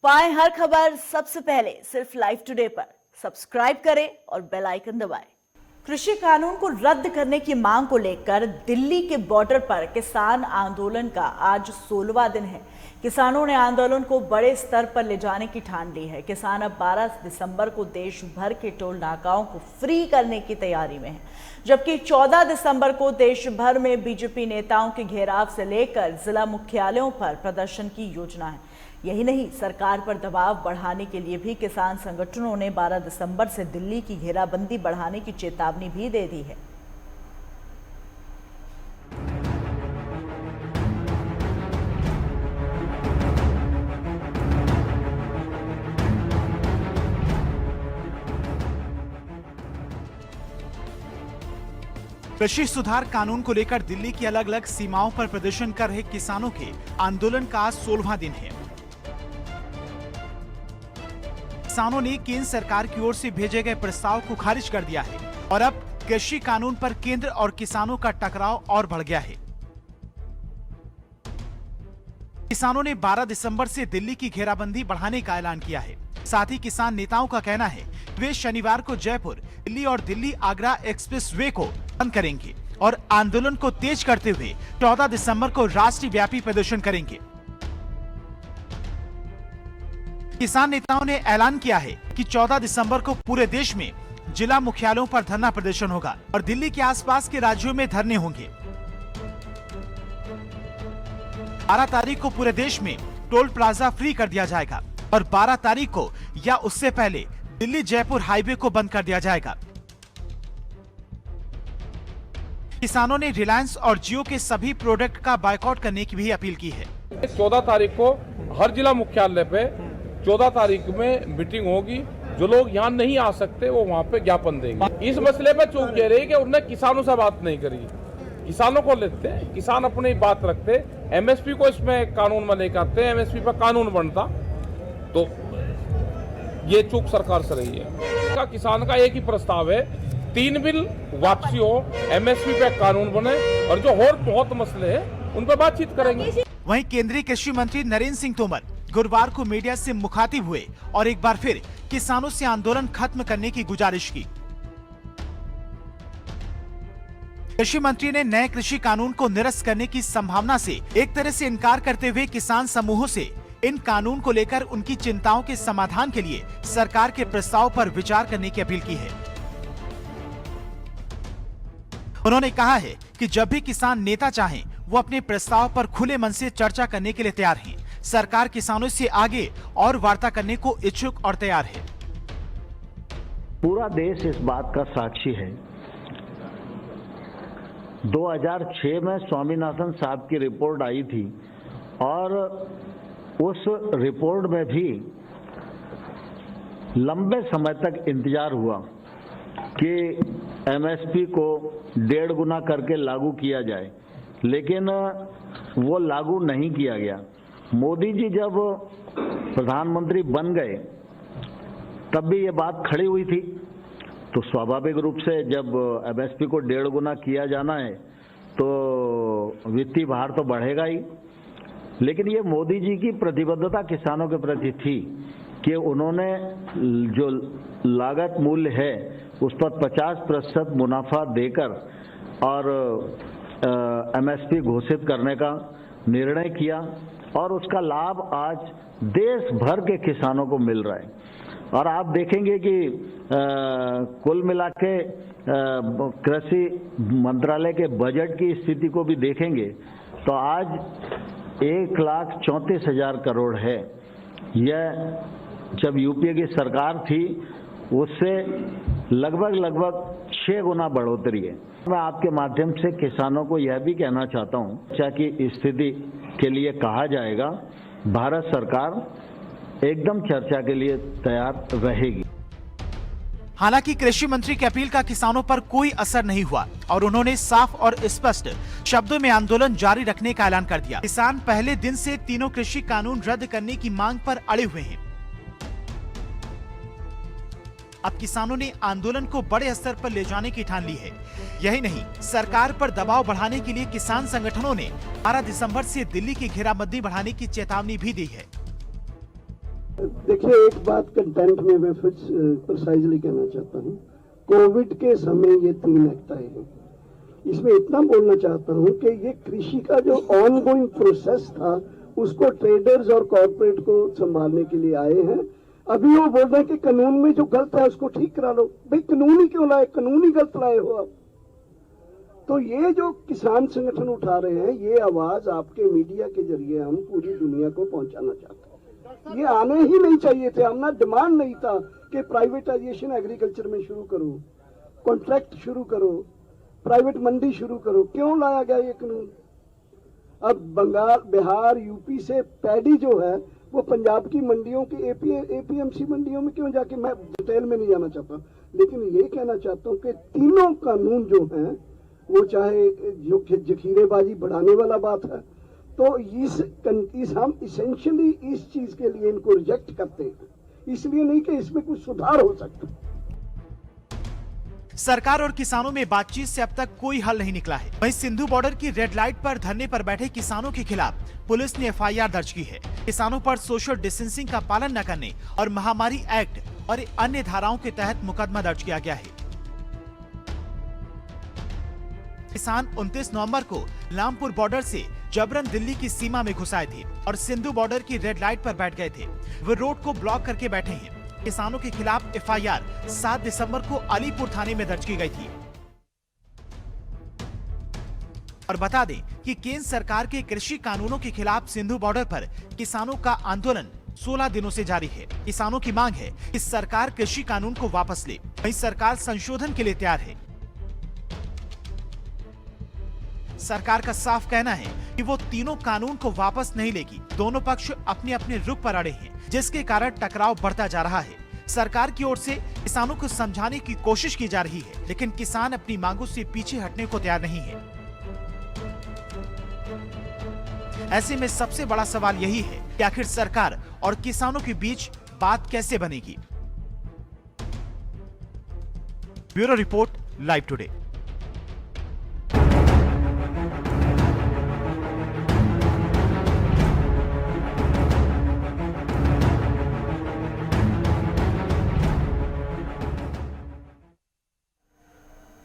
पाएं हर खबर सबसे पहले सिर्फ लाइव टुडे पर। सब्सक्राइब करें और बेल आइकन दबाएं। कृषि कानून को रद्द करने की मांग को लेकर दिल्ली के बॉर्डर पर किसान आंदोलन का आज 16वां दिन है। किसानों ने आंदोलन को बड़े स्तर पर ले जाने की ठान ली है। किसान अब 12 दिसंबर को देश भर के टोल नाकाओं को फ्री करने की तैयारी में है, जबकि 14 दिसंबर को देश भर में बीजेपी नेताओं के घेराव से लेकर जिला मुख्यालयों पर प्रदर्शन की योजना है। यही नहीं, सरकार पर दबाव बढ़ाने के लिए भी किसान संगठनों ने 12 दिसंबर से दिल्ली की घेराबंदी बढ़ाने की चेतावनी भी दे दी है। कृषि सुधार कानून को लेकर दिल्ली की अलग अलग सीमाओं पर प्रदर्शन कर रहे किसानों के आंदोलन का आज 16वां दिन है। किसानों ने केंद्र सरकार की ओर से भेजे गए प्रस्ताव को खारिज कर दिया है और अब कृषि कानून पर केंद्र और किसानों का टकराव और बढ़ गया है। किसानों ने 12 दिसंबर से दिल्ली की घेराबंदी बढ़ाने का ऐलान किया है। साथ ही किसान नेताओं का कहना है वे शनिवार को जयपुर, दिल्ली और दिल्ली आगरा एक्सप्रेस वे को बंद करेंगे और आंदोलन को तेज करते हुए 14 दिसंबर को राष्ट्रीय व्यापी प्रदर्शन करेंगे। किसान नेताओं ने ऐलान किया है कि 14 दिसंबर को पूरे देश में जिला मुख्यालयों पर धरना प्रदर्शन होगा और दिल्ली के आसपास के राज्यों में धरने होंगे। 12 तारीख को पूरे देश में टोल प्लाजा फ्री कर दिया जाएगा और 12 तारीख को या उससे पहले दिल्ली जयपुर हाईवे को बंद कर दिया जाएगा। किसानों ने रिलायंस और जियो के सभी प्रोडक्ट का बायकॉट करने की भी अपील की है। 14 तारीख को हर जिला मुख्यालय पे 14 तारीख में मीटिंग होगी। जो लोग यहाँ नहीं आ सकते वो वहाँ पे ज्ञापन देंगे। इस मसले पे चूक कह रही कि उन्होंने किसानों से बात नहीं करी। किसानों को लेते हैं, किसान अपनी बात रखते, एमएसपी को इसमें कानून में लेकर आते हैं, एमएसपी पर कानून बनता, तो ये चूक सरकार से रही है। किसान का एक ही प्रस्ताव है, 3 बिल वापसी हो, एमएसपी पे कानून बने और जो और बहुत मसले हैं उन पर बातचीत करेंगे। वहीं केंद्रीय कृषि मंत्री नरेंद्र सिंह तोमर गुरुवार को मीडिया से मुखातिब हुए और एक बार फिर किसानों से आंदोलन खत्म करने की गुजारिश की। कृषि मंत्री ने नए कृषि कानून को निरस्त करने की संभावना से एक तरह से इनकार करते हुए किसान समूहों से इन कानून को लेकर उनकी चिंताओं के समाधान के लिए सरकार के प्रस्ताव पर विचार करने की अपील की है। उन्होंने कहा है कि जब भी किसान नेता चाहें, वो अपने प्रस्ताव पर खुले मन से चर्चा करने के लिए तैयार हैं। सरकार किसानों से आगे और वार्ता करने को इच्छुक और तैयार है। पूरा देश इस बात का साक्षी है। 2006 में स्वामीनाथन साहब की रिपोर्ट आई थी और उस रिपोर्ट में भी लंबे समय तक इंतजार हुआ कि एमएसपी को 1.5 गुना करके लागू किया जाए, लेकिन वो लागू नहीं किया गया। मोदी जी जब प्रधानमंत्री बन गए तब भी ये बात खड़ी हुई थी, तो स्वाभाविक रूप से जब एमएसपी को 1.5 गुना किया जाना है तो वित्तीय भार तो बढ़ेगा ही। लेकिन ये मोदी जी की प्रतिबद्धता किसानों के प्रति थी कि उन्होंने जो लागत मूल्य है उस पर 50% मुनाफा देकर और एमएसपी घोषित करने का निर्णय किया और उसका लाभ आज देश भर के किसानों को मिल रहा है। और आप देखेंगे कि कुल मिला के कृषि मंत्रालय के बजट की स्थिति को भी देखेंगे तो आज 1,34,000 करोड़ है। यह जब यूपीए की सरकार थी उससे लगभग 6 गुना बढ़ोतरी है। मैं आपके माध्यम से किसानों को यह भी कहना चाहता हूं, चर्चा की स्थिति के लिए कहा जाएगा, भारत सरकार एकदम चर्चा के लिए तैयार रहेगी। हालांकि कृषि मंत्री की अपील का किसानों पर कोई असर नहीं हुआ और उन्होंने साफ और स्पष्ट शब्दों में आंदोलन जारी रखने का ऐलान कर दिया। किसान पहले दिन से तीनों कृषि कानून रद्द करने की मांग पर अड़े हुए हैं। अब किसानों ने आंदोलन को बड़े स्तर पर ले जाने की ठान ली है। यही नहीं, सरकार पर दबाव बढ़ाने के लिए किसान संगठनों ने 12 दिसंबर से दिल्ली की घेराबंदी बढ़ाने की चेतावनी भी दी है। देखिए, एक बात कंटेंट में मैं फिर प्रिसाइजली कहना चाहता हूँ। कोविड के समय ये 3 एक्ट आए हैं। इसमें इतना बोलना चाहता हूँ कि ये कृषि का जो ऑनगोइंग प्रोसेस था उसको ट्रेडर्स और कॉर्पोरेट को संभालने के लिए आए हैं। अभी वो बोल रहे हैं कि कानून में जो गलत है उसको ठीक करा लो। भाई, कानून ही क्यों लाए? कानून ही गलत लाए हो आप। तो ये जो किसान संगठन उठा रहे हैं, ये आवाज आपके मीडिया के जरिए हम पूरी दुनिया को पहुंचाना चाहते हैं। ये आने ही नहीं चाहिए थे। हमने डिमांड नहीं था कि प्राइवेटाइजेशन एग्रीकल्चर में शुरू करो, कॉन्ट्रैक्ट शुरू करो, प्राइवेट मंडी शुरू करो। क्यों लाया गया ये कानून? अब बंगाल, बिहार, यूपी से पैडी जो है वो पंजाब की मंडियों की एपीएमसी मंडियों में क्यों जाके, मैं डिटेल में नहीं जाना चाहता, लेकिन ये कहना चाहता हूँ कि तीनों कानून जो हैं वो चाहे जो जखीरेबाजी बढ़ाने वाला बात है, तो इस हम इसेंशियली इस चीज के लिए इनको रिजेक्ट करते हैं, इसलिए नहीं कि इसमें कुछ सुधार हो सकता। सरकार और किसानों में बातचीत से अब तक कोई हल नहीं निकला है। वहीं सिंधु बॉर्डर की रेड लाइट पर धरने पर बैठे किसानों के खिलाफ पुलिस ने एफआईआर दर्ज की है। किसानों पर सोशल डिस्टेंसिंग का पालन न करने और महामारी एक्ट और अन्य धाराओं के तहत मुकदमा दर्ज किया गया है। किसान 29 नवंबर को लामपुर बॉर्डर से जबरन दिल्ली की सीमा में घुस आए थे और सिंधु बॉर्डर की रेड लाइट पर बैठ गए थे। वे रोड को ब्लॉक करके बैठे हैं। किसानों के खिलाफ एफआईआर 7 दिसंबर को अलीपुर थाने में दर्ज की गई थी। और बता दें कि केंद्र सरकार के कृषि कानूनों के खिलाफ सिंधु बॉर्डर पर किसानों का आंदोलन 16 दिनों से जारी है। किसानों की मांग है कि सरकार कृषि कानून को वापस ले। वहीं सरकार संशोधन के लिए तैयार है। सरकार का साफ कहना है कि वो तीनों कानून को वापस नहीं लेगी। दोनों पक्ष अपने अपने रुख पर अड़े हैं, जिसके कारण टकराव बढ़ता जा रहा है। सरकार की ओर से किसानों को समझाने की कोशिश की जा रही है, लेकिन किसान अपनी मांगों से पीछे हटने को तैयार नहीं है। ऐसे में सबसे बड़ा सवाल यही है कि आखिर सरकार और किसानों के बीच बात कैसे बनेगी। Bureau report, live today.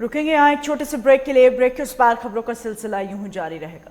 रुकेंगे यहाँ एक छोटे से ब्रेक के लिए। ब्रेक के उस पार खबरों का सिलसिला यूं ही जारी रहेगा।